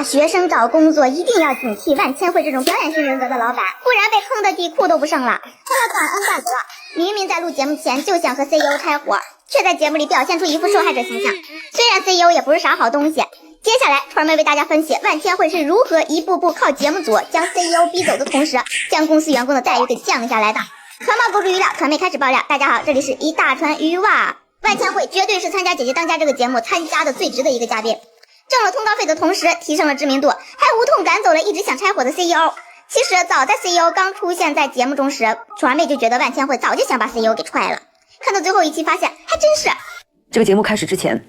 呀，学生找工作一定要警惕万千惠这种表演型人格的老板，不然被坑的底裤都不剩了。他要感恩大哥，明明在录节目前就想和 CEO 拆伙，却在节目里表现出一副受害者形象。虽然 CEO 也不是啥好东西。接下来，川妹为大家分析万千惠是如何一步步靠节目组将 CEO 逼走的同时，将公司员工的待遇给降下来的。可冒不出预料，川妹开始爆料。大家好，这里是一大川鱼哇。万千惠绝对是参加《姐姐当家》这个节目参加的最值的一个嘉宾，挣了通告费的同时提升了知名度，还无痛赶走了一直想拆伙的 CEO。其实早在 CEO 刚出现在节目中时，川妹就觉得万千惠早就想把 CEO 给踹了。看到最后一期发现还真是。这个节目开始之前，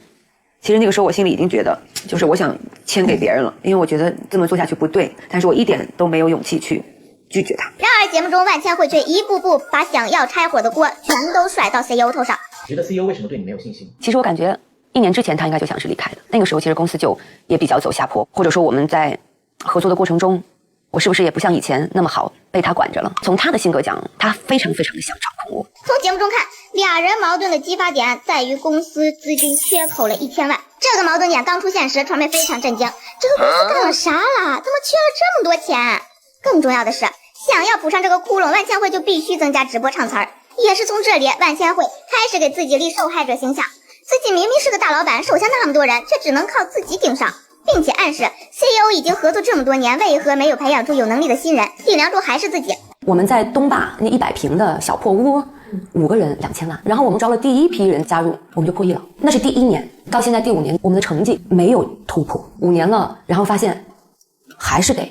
其实那个时候我心里已经觉得，就是我想签给别人了，因为我觉得这么做下去不对，但是我一点都没有勇气去拒绝他。然而节目中万千惠却一步步把想要拆伙的锅全都甩到 CEO 头上。觉得 CEO 为什么对你没有信心？其实我感觉1年之前他应该就想是离开的，那个时候其实公司就也比较走下坡，或者说我们在合作的过程中，我是不是也不像以前那么好被他管着了。从他的性格讲，他非常的想掌控我。从节目中看，俩人矛盾的激发点在于公司资金缺口了1000万。这个矛盾点刚出现时，传媒非常震惊，这个公司干了啥了？怎么缺了这么多钱？更重要的是，想要补上这个窟窿，万千惠就必须增加直播唱词儿。也是从这里，万千惠开始给自己立受害者形象。自己明明是个大老板，手下那么多人，却只能靠自己顶上，并且暗示 CEO 已经合作这么多年，为何没有培养出有能力的新人？顶梁柱还是自己。我们在东坝那100平的小破屋，5个人2000万，然后我们招了第一批人加入，我们就破亿了。那是第1年，到现在第5年，我们的成绩没有突破。5年了，然后发现还是得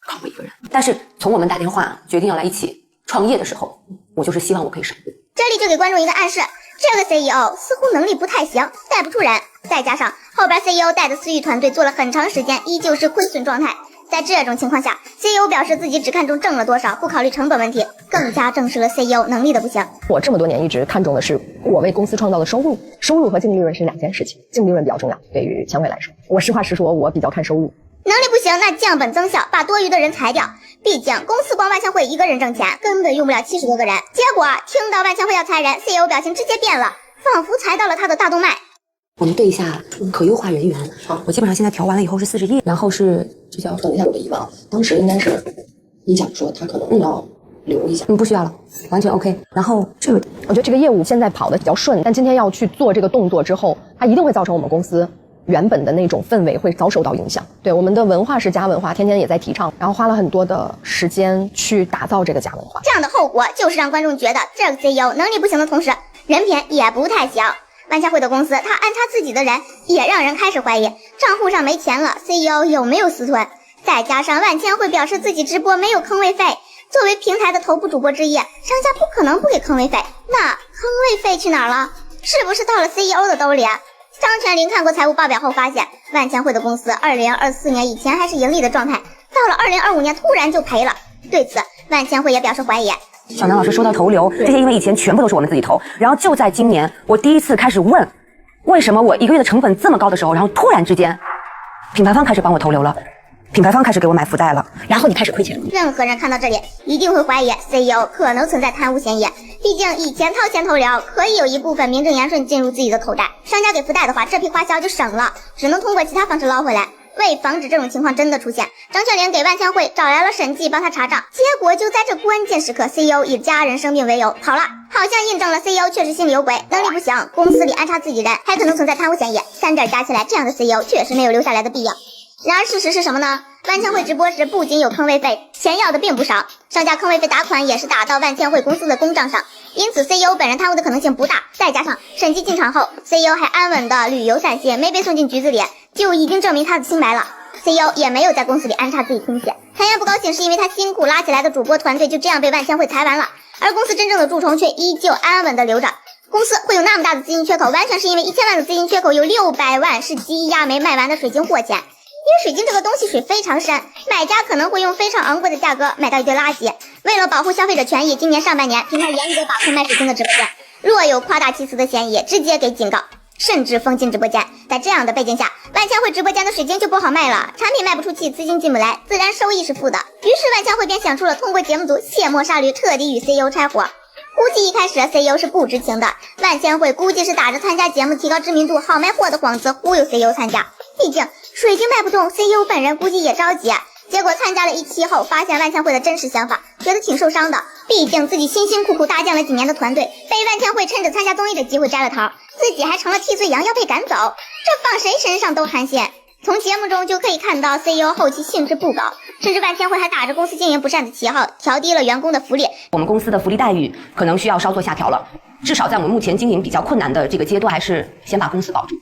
靠我一个人。但是从我们打电话决定要来一起创业的时候，我就是希望我可以上路。这里就给观众一个暗示，这个 CEO 似乎能力不太行，带不出人，再加上后边 CEO 带的私域团队做了很长时间，依旧是亏损状态。在这种情况下， CEO 表示自己只看重挣了多少，不考虑成本问题，更加证实了 CEO 能力的不行。我这么多年一直看重的是我为公司创造的收入，收入和净利润是2件事情，净利润比较重要。对于千惠来说，我实话实说，我比较看收入。能力不行，那降本增效，把多余的人裁掉。毕竟公司光万千惠一个人挣钱，根本用不了70多个人。结果听到万千惠要裁人， CEO 表情直接变了，仿佛裁到了他的大动脉。我们对一下可优化人员，我基本上现在调完了以后是40亿，然后是这叫等一下我的疑问啊，当时应该是你想说他可能要留一下，不需要了，完全 OK。然后这个我觉得这个业务现在跑得比较顺，但今天要去做这个动作之后，它一定会造成我们公司原本的那种氛围会遭受到影响。对，我们的文化是家文化，天天也在提倡，然后花了很多的时间去打造这个家文化。这样的后果就是让观众觉得这个 CEO 能力不行的同时，人品也不太行。万千惠的公司，他安插自己的人，也让人开始怀疑账户上没钱了 ，CEO 有没有私吞？再加上万千惠表示自己直播没有坑位费，作为平台的头部主播之一，商家不可能不给坑位费。那坑位费去哪儿了？是不是到了 CEO 的兜里？张泉灵看过财务报表后发现，万千惠的公司2024年以前还是盈利的状态，到了2025年突然就赔了。对此，万千惠也表示怀疑。小南老师说到投流，这些因为以前全部都是我们自己投，然后就在今年，我第一次开始问，为什么我1个月的成本这么高的时候，然后突然之间，品牌方开始帮我投流了，品牌方开始给我买福袋了，然后你开始亏钱了。任何人看到这里，一定会怀疑 CEO 可能存在贪污嫌疑。毕竟以前掏钱投流，可以有一部分名正言顺进入自己的口袋，商家给福袋的话，这批花销就省了，只能通过其他方式捞回来。为防止这种情况真的出现，张泉灵给万千惠找来了审计帮他查账，结果就在这关键时刻 ，CEO 以家人生病为由跑了，好像印证了 CEO 确实心里有鬼，能力不行，公司里安插自己人，还可能存在贪污嫌疑，3点加起来，这样的 CEO 确实没有留下来的必要。然而事实是什么呢？万千惠直播时不仅有坑位费，钱要的并不少，商家坑位费打款也是打到万千惠公司的公账上，因此 CEO 本人贪污的可能性不大。再加上审计进场后 ，CEO 还安稳的旅游散心，没被送进局子里，就已经证明他的清白了。CEO 也没有在公司里安插自己听写，谭燕不高兴是因为他辛苦拉起来的主播团队就这样被万千惠裁完了，而公司真正的蛀虫却依旧安稳的留着。公司会有那么大的资金缺口，完全是因为1000万的资金缺口有600万是积压没卖完的水晶货钱。因为水晶这个东西水非常深，买家可能会用非常昂贵的价格买到一堆垃圾。为了保护消费者权益，今年上半年平台严格把控卖水晶的直播间，若有夸大其词的嫌疑，直接给警告，甚至封禁直播间。在这样的背景下，万千惠直播间的水晶就不好卖了，产品卖不出去，资金进不来，自然收益是负的。于是万千惠便想出了通过节目组卸磨杀驴，彻底与 CEO 拆伙。估计一开始 CEO 是不知情的，万千惠估计是打着参加节目提高知名度、好卖货的幌子忽悠 CEO 参加。毕竟水晶卖不动 ，CEO 本人估计也着急。结果参加了一期后，发现万千惠的真实想法，觉得挺受伤的。毕竟自己辛辛苦苦搭建了几年的团队，被万千惠趁着参加综艺的机会摘了桃，自己还成了替罪羊，要被赶走，这放谁身上都寒心。从节目中就可以看到 CEO 后期兴致不高，甚至万千惠还打着公司经营不善的旗号，调低了员工的福利。我们公司的福利待遇可能需要稍作下调了，至少在我们目前经营比较困难的这个阶段，还是先把公司保住。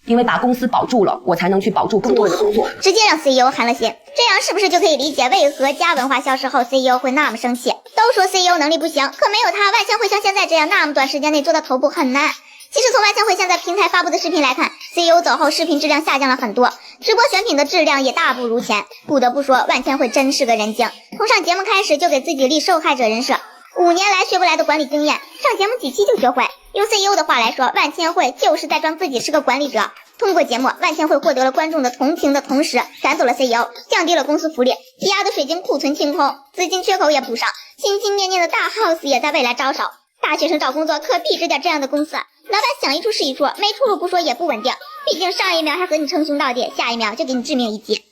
因为把公司保住了，我才能去保住更多人的工作。直接让 CEO 寒了心，这样是不是就可以理解为何家文化消失后 CEO 会那么生气？都说 CEO 能力不行，可没有他，万千惠像现在这样那么短时间内做到头部很难。其实从万千惠现在平台发布的视频来看 ，CEO 走后视频质量下降了很多，直播选品的质量也大不如前。不得不说，万千惠真是个人精，从上节目开始就给自己立受害者人设。5年来学不来的管理经验，上节目几期就学会。用 CEO 的话来说，万千惠就是在装自己是个管理者。通过节目，万千惠获得了观众的同情的同时，赶走了 CEO， 降低了公司福利，积压的水晶库存清空，资金缺口也补上，心心念念的大 house 也在未来招手。大学生找工作可避着点这样的公司，老板想一出是一出，没出路不说也不稳定。毕竟上一秒还和你称兄道弟，下一秒就给你致命一击。